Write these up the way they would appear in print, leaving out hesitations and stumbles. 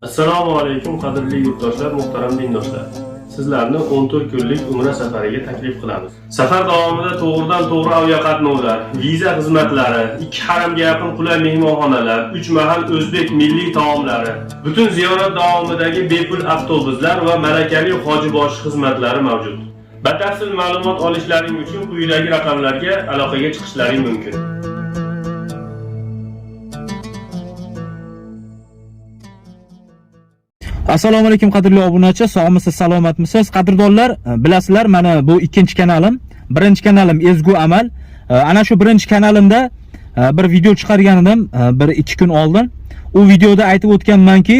Assalomu alaykum qadrli yurtdoshlar, muhtaram dindoshlar. Sizlarni 14 kunlik Umra safariga taklif qilamiz. Safar davomida to'g'ridan-to'g'ri aviaqatnovlar, viza xizmatlari, 2 haramga yaqin qulay mehmonxonalar, 3 mahal o'zbek milliy taomlari, butun ziyorat davomidagi bepul avtobuslar va malakali hojiboshi xizmatlari mavjud. Batafsil ma'lumot olishlaring uchun quyidagi raqamlarga aloqaga chiqishlaring mumkin. Assalomu alaykum qadrli obunachi, sog'misiz, salomatmisiz? Qadrdonlar, bilasizlar, mana bu ikkinchi kanalim. Birinchi kanalim Ezgu Amal. Ana shu birinchi kanalimda bir video chiqargan edim 1-2 kun oldin. U videoda aytib o'tganmanki,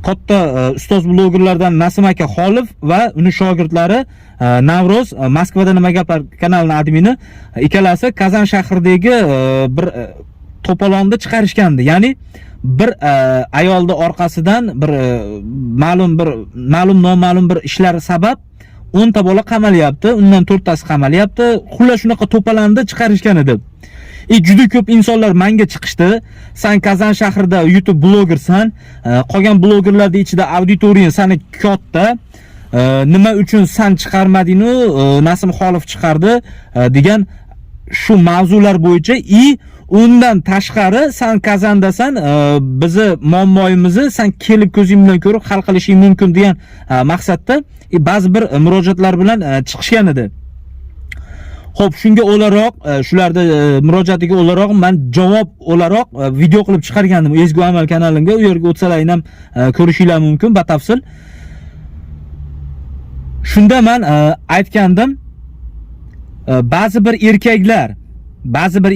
katta ustoz blogerlardan Nasim aka Xolif va uning shogirdlari Navro'z Moskvada nima gaplar kanalining admini ikkalasi Kazan shahridagi bir to'polonni chiqarishgandi. Ya'ni bir ayolni orqasidan bir noma'lum bir ishlar sabab 10 ta bola qamalyapti, undan 4 tasi qamalyapti. Xullas shunaqa to'polonni chiqarishgan edi. Juda ko'p insonlar menga chiqishdi. Sen Kazan shahrida YouTube blogersan, qolgan blogerlarning ichida auditoriyang seni katta. Nima uchun sen chiqarmading-u, Nasim Xolif chiqardi degan shu mavzular bo'yicha undan tashqari sen Kazandasan, bizni muammoyimizni sen kelib ko'zing bilan ko'rib hal qilishing mumkin degan maqsadda ba'zi bir murojaatlar bilan chiqishgan edi. Xo'p, shunga o'laroq, shularda murojaatiga o'laroq men javob o'laroq video qilib chiqargandim Ezgu Amal kanalimga. U yerga o'tsalaring ham ko'rishinglar mumkin batafsil. Shunda men aytgandim, ba'zi bir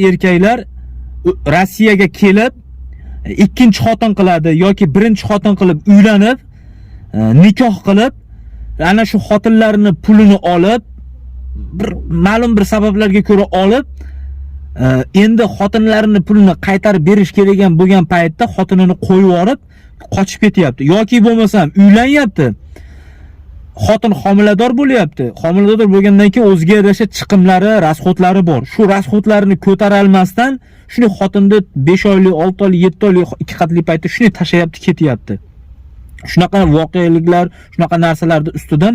erkaklar Rossiyaga kelib ikkinchi xotin qiladi yoki birinchi xotin qilib uylanib, nikoh qilib, ana shu xotinlarini pulini olib, ma'lum bir sabablarga ko'ra olib, endi xotinlarini pulini qaytarib berish kerak bo'lgan paytda xotinini qo'yib yorib, qochib ketyapti yoki bo'lmasam uylanyapti. Xotin homilador bo'lyapti. Homilador bo'lgandan keyin o'ziga yarasha chiqimlari, rasxodlari bor. Shu rasxodlarni ko'tara olmasdan shuni xotinni 5 oylik, 6 oylik, 7 oylik 2 qatli paytda shuni tashlayapti, ketyapti. Shunaqa voqealiklar, shunaqa narsalarning ustidan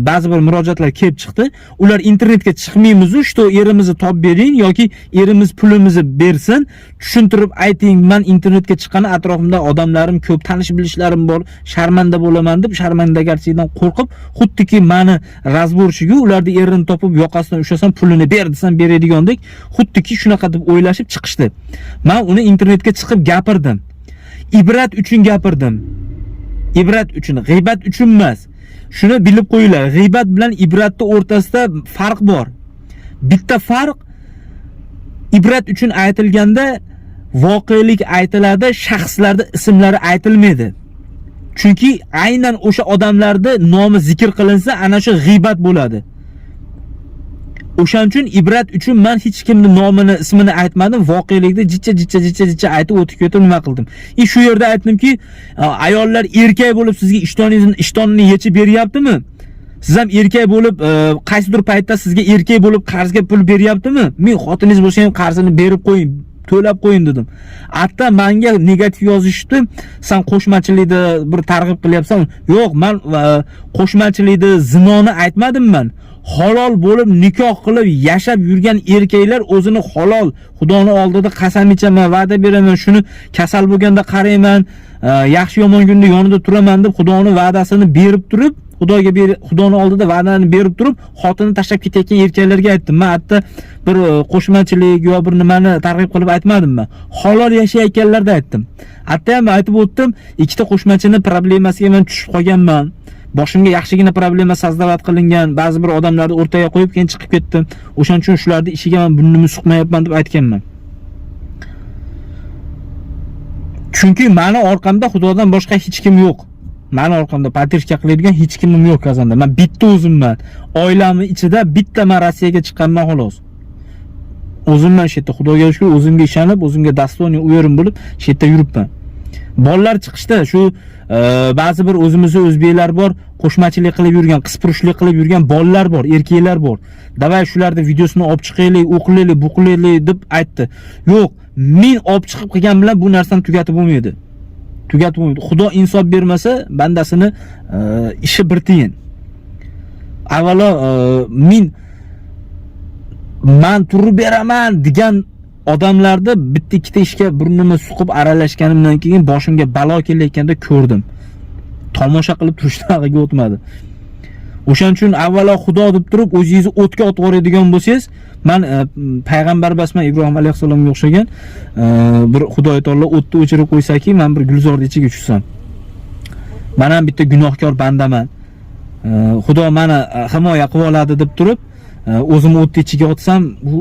ba'zi bir murojaatlar kelib chiqdi. Ular internetga chiqmaymiz-u, shu erimizni topib bering yoki erimiz pulimizni bersin, tushuntirib ayting, men internetga chiqqan, atrofimda odamlarim ko'p, tanish bilishlarim bor, sharmanda bo'laman deb sharmandagarchilikdan qo'rqib, xuddiki meni razborchiga ularni erini topib yoqasidan ushlasam pulini ber desam beradigandek, xuddiki shunaqa deb o'ylashib chiqishdi. Men uni internetga chiqib gapirdim. Ibrat uchun gapirdim. Ibrat uchun, g'iybat uchun emas. Shuni bilib qo'yinglar. G'iybat bilan ibratning o'rtasida farq bor. Bitta farq, ibrat uchun aytilganda voqelik aytiladi, shaxslarning ismlari aytilmaydi. Chunki aynan o'sha odamlarning nomi zikr qilinsa, ana shu g'iybat bo'ladi. O'shaning uchun ibrat uchun men hech kimning nomini, ismini aytmadim, voqelikda jicha aytib o'tib ketib nima qildim. Shu yerda aytdimki, ayollar erkak bo'lib sizga ishtonni yechib beryaptimi? Siz ham erkak bo'lib, qaysidir paytda sizga erkak bo'lib qarzga pul beryaptimi? Men xotiningiz bo'lsa ham qarzini berib qo'ying, to'lab qo'ying dedim. Hatta menga negativ yozishdi. Sen qo'shmachilikda bir targ'ib qilyapsan. Yo'q, men qo'shmachilikda zinoni aytmadim men. Halol bo'lib nikoh qilib yashab yurgan erkaklar o'zini halol, Xudoning oldida qasam ichaman, va'da beraman, shuni kasal bo'lganda qarayman, yaxshi yomon kunda yonida turaman deb Xudoning va'dasini berib turib, Xudoning oldida va'dani berib turib, xotini tashlab ketayotgan erkaklarga aytdim. Men hatta bir qo'shmachilik yo bir nimani targ'ib qilib aytmadim men. Halol yashayotganlarda aytdim. Hatta ham aytib o'tdim, ikkita qo'shmachining problemasiga men tushib qolganman. Boshimga yaxshigina problema sazdavat qilingan, ba'zi bir odamlarni o'rtaga qo'yib keyin chiqib ketdim. O'shaning uchun shularni ishiga men burnimni suqmayapman deb aytganman. Chunki meni orqamda Xudodan boshqa hech kim yo'q. Meni orqamda patirishga qiladigan hech kimim yo'q Kazanda. Men bitta o'zimman. Oilamning ichida bitta men Rossiyaga chiqqanman xolos. O'zimman shu yerda, Xudoga shukr, o'zimga ishonib, o'zimga dasto'ni uyerim bo'lib, shu yerda yuribman. Bolalar chiqishdi, shu ba'zi bir o'zimizda o'zbeklar bor, qo'shmachilik qilib yurgan, qispurushlik qilib yurgan bolalar bor, erkaklar bor. Davay shularni videosini olib chiqaylik, o'qilaylik, bu qilaylik deb aytdi. Yo'q, men olib chiqib qilgan bilan bu narsani tugatib bo'lmaydi. tugatib qo'ydi. Xudo insof bermasa, bandasini ishi bir tiyin. Avvalo men turib beraman degan odamlarda bitta ikkita ishga burnimni suqib aralashganimdan keyin boshimga balo kelayotganda ko'rdim. Tomosha qilib turishdan o'tmadi. O'shaning uchun avvalo Xudo deb turib o'zingizni o'tga otib yuboradigan bo'lsangiz, men payg'ambar basman Ibrohim alayhisalomga o'xshagan bir Xudoy taolo o'tni o'chirib qo'ysaki, men bir gulzorning ichiga tushsam. Men ham bitta gunohkor bandaman. Xudo meni himoya qilib oladi deb turib, o'zimni o'tni ichiga otsam, bu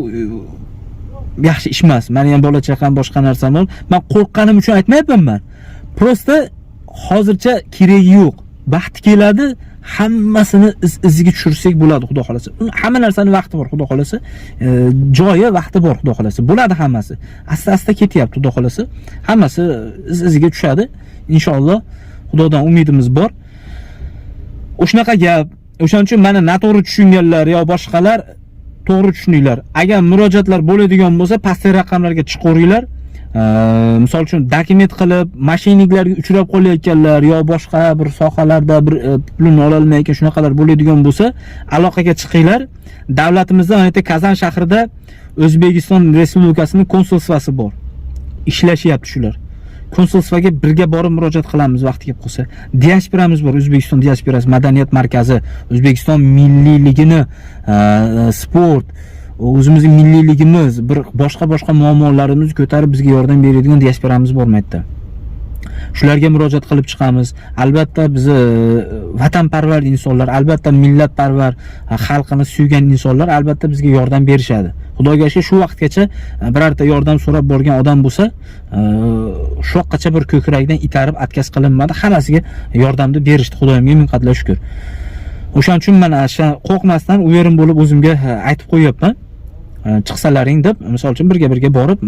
yaxshi ish emas. Meni ham bola chaqam boshqa narsam bor. Men qo'rqqanim uchun aytmayapman men. Prosta hozircha keragi yo'q. Vaqti keladi, hammasini iziga tushirsak bo'ladi, Xudo xolasa. Hamma narsaning vaqti bor, Xudo xolasa. Joyi, vaqti bor, Xudo xolasa. Bo'ladi hammasi. Asta-asta ketyapti, Xudo xolasa. Hammasi iziga tushadi. Inshaalloh. Xudodan umidimiz bor. O'shanaqa gap. O'shaning uchun meni noto'g'ri tushunganlar yo boshqalar to'g'ri tushuninglar. Agar murojaatlar bo'ladigan bo'lsa, pastki raqamlarga chiqaveringlar. Misol uchun dokument qilib, mashinniklarga uchrab qolayotganlar yo boshqa bir sohalarda bir pulni ola olmayotgan shunaqalar bo'ladigan bo'lsa, aloqaga chiqinglar. Davlatimizda mana bu Kazan shahrida O'zbekiston Respublikasining konsulsiyasi bor. Ishlashyapti shular. Konsulsiyaga birga borib murojaat qilamiz vaqti kelib qolsa. Diasporamiz bor, O'zbekiston diasporasi madaniyat markazi, O'zbekiston milliyligini, sport, o'zimizning milliyligimiz, bir boshqa muammolarimizni ko'tarib bizga yordam beradigan diasporamiz bor bu yerda. Shularga murojaat qilib chiqamiz. Albatta biz vatanparvar insonlar, albatta millatparvar, xalqini suygan insonlar albatta bizga yordam berishadi. Xudoga shukr, shu vaqtgacha birorta yordam so'rab borgan odam bo'lsa, shu vaqtgacha bir ko'krakdan itarib atkaz qilinmadi. Hammasiga yordamni berishdi, Xudoyimga ming qatla shukr. O'shaning uchun men qo'rqmasdan u yerim bo'lib o'zimga aytib qo'yapman. Chiqsalaring deb, misol uchun birga borib,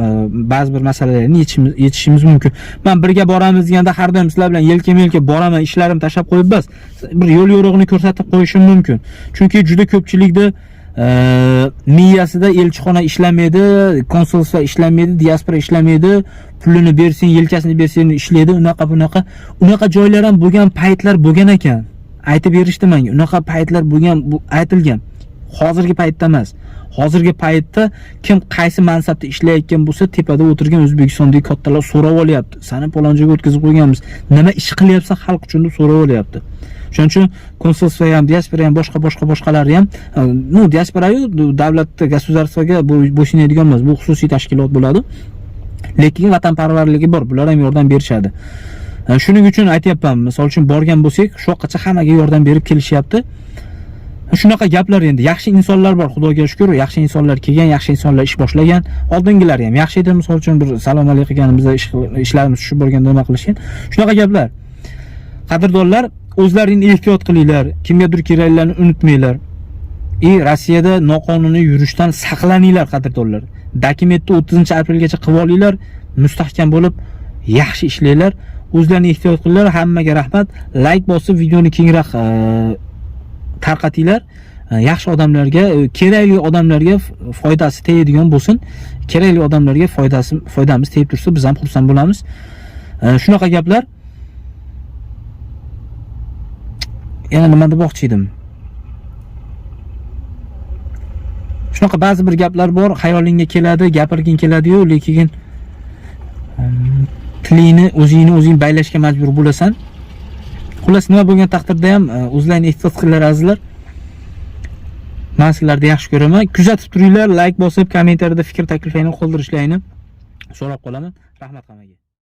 ba'zi bir masalalarni yechishimiz mumkin. Men birga boramiz deganda har doim sizlar bilan yelka-melka boraman, ishlarim tashab qo'yib bas, bir yo'l yo'rig'ini ko'rsatib qo'yishim mumkin. Chunki juda ko'pchilikda miyasida elchixona ishlamaydi, konsulsiya ishlamaydi, diaspora ishlamaydi, pulini bersang, yelkasini bersang ishlaydi, unaqa joylar ham bo'lgan paytlar bo'lgan ekan. Aytib berishdi menga. Unaqa paytlar bo'lgan, bu aytilgan. Hozirgi paytda emas. Hozirgi paytda kim qaysi mansabda ishlayotgan bo'lsa, tepada o'tirgan O'zbekistondagi kattalar so'rab olyapti. Seni palonjaga o'tkazib qo'yganmiz. Nima ish qilyapsan xalq uchun deb so'rab olyapti. Shuning uchun konsulsiya ham, diaspora ham, boshqalari ham, diaspora-yu davlatda, gosударствоga bo'ysunadigan emas. Bu xususiy tashkilot bo'ladi. Lekin vatanparvarligi bor. Bular ham yordam berishadi. Shuning uchun aytayapman, misol uchun borgan bo'lsak, shu vaqtgacha hammaga yordam berib kelishyapti. Shunaqa gaplar endi. Yaxshi insonlar bor, Xudoga shukr, yaxshi insonlar kelgan, yaxshi insonlar ish boshlagan. Oldingilari ham yaxshi edi, misol uchun bir salom alaykum qilganimizda ishlarimiz tushib borganda nima qilishgan. Shunaqa gaplar. Qadrdonlar, o'zlaringizni ehtiyot qilinglar, kimgadir keraklarni unutmanglar. Rossiyada noqonuniy yurishdan saqlaninglar, qadrdonlar. Dokumentni 30-aprelgacha qilib olinglar, mustahkam bo'lib, yaxshi ishlanglar. O'zlaringizni ehtiyot qilinglar. Hammaga rahmat. Like bosib, videoni kengroq tarqatinglar. Yaxshi odamlarga, kerakli odamlarga foydasi tegadigan bo'lsin. Kerakli odamlarga foydamiz tegib tursa, biz ham xursand bo'lamiz. Shunaqa gaplar. Yana nima demoqchi edim? Shunaqa ba'zi bir gaplar bor, xayolingga keladi, gapirging keladi-yu, lekin tilingni o'zing baylashga majbur bo'lasan. Xullas nima bo'lgan taqdirda ham o'zlaringizni ehtiyot qilinglar azizlar. Men sizlarni yaxshi ko'raman. Kuzatib turinglar, like bosib, kommentariyada fikr takliflarini qoldirishlarini so'rab qolaman. Rahmat hammaga.